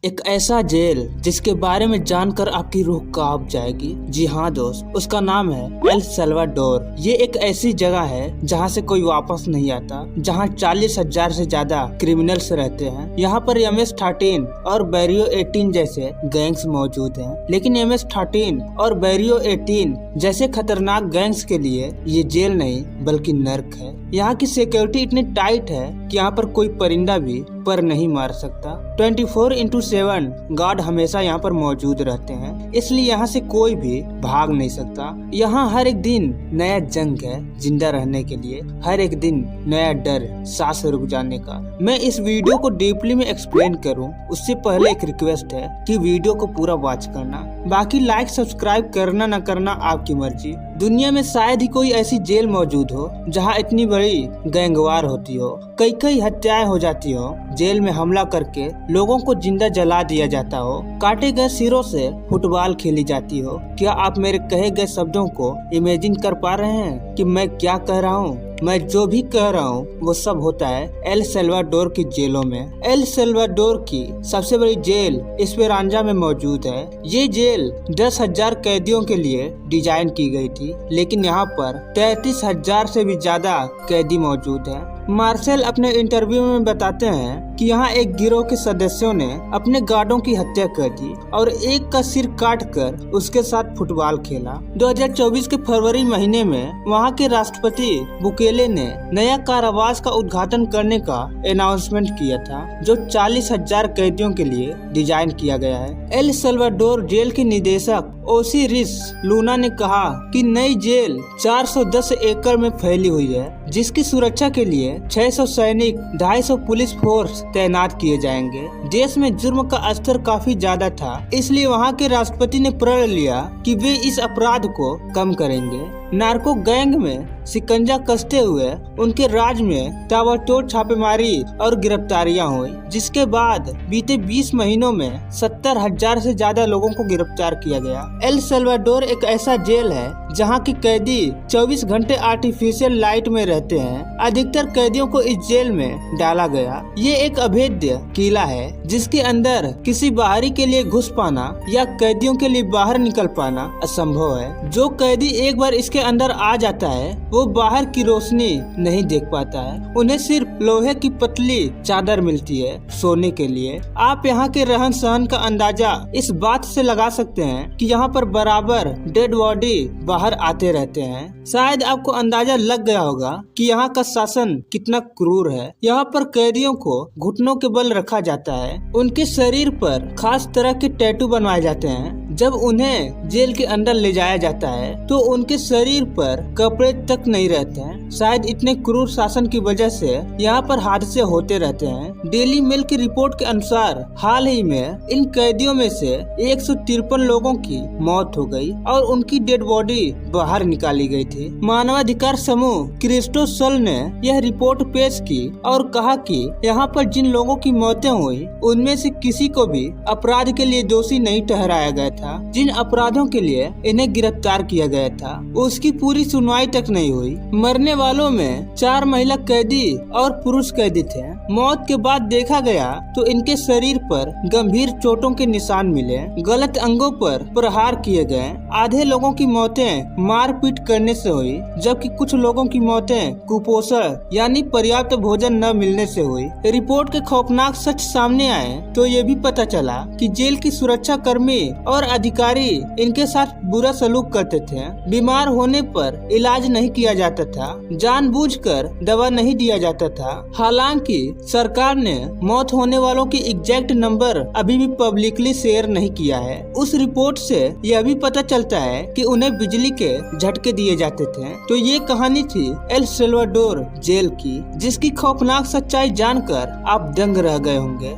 एक ऐसा जेल जिसके बारे में जानकर आपकी रूह कांप जाएगी। जी हाँ दोस्त, उसका नाम है एल सल्वाडोर। ये एक ऐसी जगह है जहाँ से कोई वापस नहीं आता, जहाँ 40,000 से ज्यादा क्रिमिनल्स रहते हैं। यहाँ पर MS-13 और बैरियो 18 जैसे गैंग्स मौजूद हैं, लेकिन MS-13 और बैरियो 18 जैसे खतरनाक गैंग्स के लिए ये जेल नहीं बल्कि नर्क है। यहाँ की सिक्योरिटी इतनी टाइट है कि यहाँ पर कोई परिंदा भी पर नहीं मार सकता। 24/7 गार्ड हमेशा यहाँ पर मौजूद रहते हैं, इसलिए यहाँ से कोई भी भाग नहीं सकता। यहाँ हर एक दिन नया जंग है जिंदा रहने के लिए, हर एक दिन नया डर सांस रुक जाने का। मैं इस वीडियो को डीपली में एक्सप्लेन करूँ उससे पहले एक रिक्वेस्ट है कि वीडियो को पूरा वॉच करना, बाकी लाइक सब्सक्राइब करना न करना आपकी मर्जी। दुनिया में शायद ही कोई ऐसी जेल मौजूद हो जहाँ इतनी बड़ी गैंगवार होती हो, कई हत्याएं हो जाती हो, जेल में हमला करके लोगों को जिंदा जला दिया जाता हो, काटे गए सिरों से फुटबॉल खेली जाती हो। क्या आप मेरे कहे गए शब्दों को इमेजिन कर पा रहे हैं कि मैं क्या कह रहा हूँ? मैं जो भी कह रहा हूँ वो सब होता है एल सल्वाडोर की जेलों में। एल सल्वाडोर की सबसे बड़ी जेल एस्पेरांजा में मौजूद है। ये जेल 10,000 कैदियों के लिए डिजाइन की गई थी, लेकिन यहाँ पर 33,000 से भी ज्यादा कैदी मौजूद है। मार्शल अपने इंटरव्यू में बताते हैं कि यहाँ एक गिरोह के सदस्यों ने अपने गार्डों की हत्या कर दी और एक का सिर काट कर उसके साथ फुटबॉल खेला। 2024 के फरवरी महीने में वहाँ के राष्ट्रपति बुकेले ने नया कारावास का उद्घाटन करने का अनाउंसमेंट किया था, जो 40,000 कैदियों के लिए डिजाइन किया गया है। एल सल्वाडोर जेल के निदेशक ओसिरिस लूना ने कहा कि नई जेल 410 एकड़ में फैली हुई है, जिसकी सुरक्षा के लिए 600 सैनिक, 250 पुलिस फोर्स तैनात किए जाएंगे। देश में जुर्म का स्तर काफी ज्यादा था, इसलिए वहां के राष्ट्रपति ने प्रण लिया कि वे इस अपराध को कम करेंगे। नार्को गैंग में शिकंजा कसते हुए उनके राज में ताबड़तोड़ छापेमारी और गिरफ्तारियां हुई, जिसके बाद बीते 20 महीनों में 70,000 से ज्यादा लोगों को गिरफ्तार किया गया। एल सल्वाडोर एक ऐसा जेल है जहां की कैदी 24 घंटे आर्टिफिशियल लाइट में रहते हैं। अधिकतर कैदियों को इस जेल में डाला गया। ये एक अभेद्य किला है जिसके अंदर किसी बाहरी के लिए घुस पाना या कैदियों के लिए बाहर निकल पाना असंभव है। जो कैदी एक बार इसके अंदर आ जाता है वो बाहर की रोशनी नहीं देख पाता है। उन्हें सिर्फ लोहे की पतली चादर मिलती है सोने के लिए। आप यहाँ के रहन सहन का अंदाजा इस बात से लगा सकते हैं कि यहाँ पर बराबर डेड बॉडी बाहर आते रहते हैं। शायद आपको अंदाजा लग गया होगा कि यहाँ का शासन कितना क्रूर है। यहाँ पर कैदियों को घुटनों के बल रखा जाता है। उनके शरीर पर खास तरह के टैटू बनवाए जाते हैं। जब उन्हें जेल के अंदर ले जाया जाता है तो उनके शरीर पर कपड़े तक नहीं रहते हैं। शायद इतने क्रूर शासन की वजह से यहाँ पर हादसे होते रहते हैं। डेली मेल की रिपोर्ट के अनुसार हाल ही में इन कैदियों में से 153 लोगों की मौत हो गई और उनकी डेड बॉडी बाहर निकाली गई थी। मानवाधिकार समूह क्रिस्टो सल ने यह रिपोर्ट पेश की और कहा कि यहाँ पर जिन लोगों की मौतें हुई उनमें से किसी को भी अपराध के लिए दोषी नहीं ठहराया गया था। जिन अपराधों के लिए इन्हें गिरफ्तार किया गया था उसकी पूरी सुनवाई तक नहीं हुई। मरने वालों में 4 महिला कैदी और पुरुष कैदी थे। मौत के बाद देखा गया तो इनके शरीर पर गंभीर चोटों के निशान मिले, गलत अंगों पर प्रहार किए गए। आधे लोगों की मौतें मारपीट करने से हुई, जबकि कुछ लोगों की मौतें कुपोषण यानी पर्याप्त भोजन न मिलने से हुई। रिपोर्ट के खौफनाक सच सामने आए तो ये भी पता चला कि जेल की सुरक्षा कर्मी और अधिकारी इनके साथ बुरा सलूक करते थे। बीमार होने पर इलाज नहीं किया जाता था, जानबूझकर दवा नहीं दिया जाता था। हालांकि सरकार ने मौत होने वालों की एग्जैक्ट नंबर अभी भी पब्लिकली शेयर नहीं किया है। उस रिपोर्ट से यह भी पता चलता है कि उन्हें बिजली के झटके दिए जाते थे। तो ये कहानी थी एल सल्वाडोर जेल की, जिसकी खौफनाक सच्चाई जानकर आप दंग रह गए होंगे।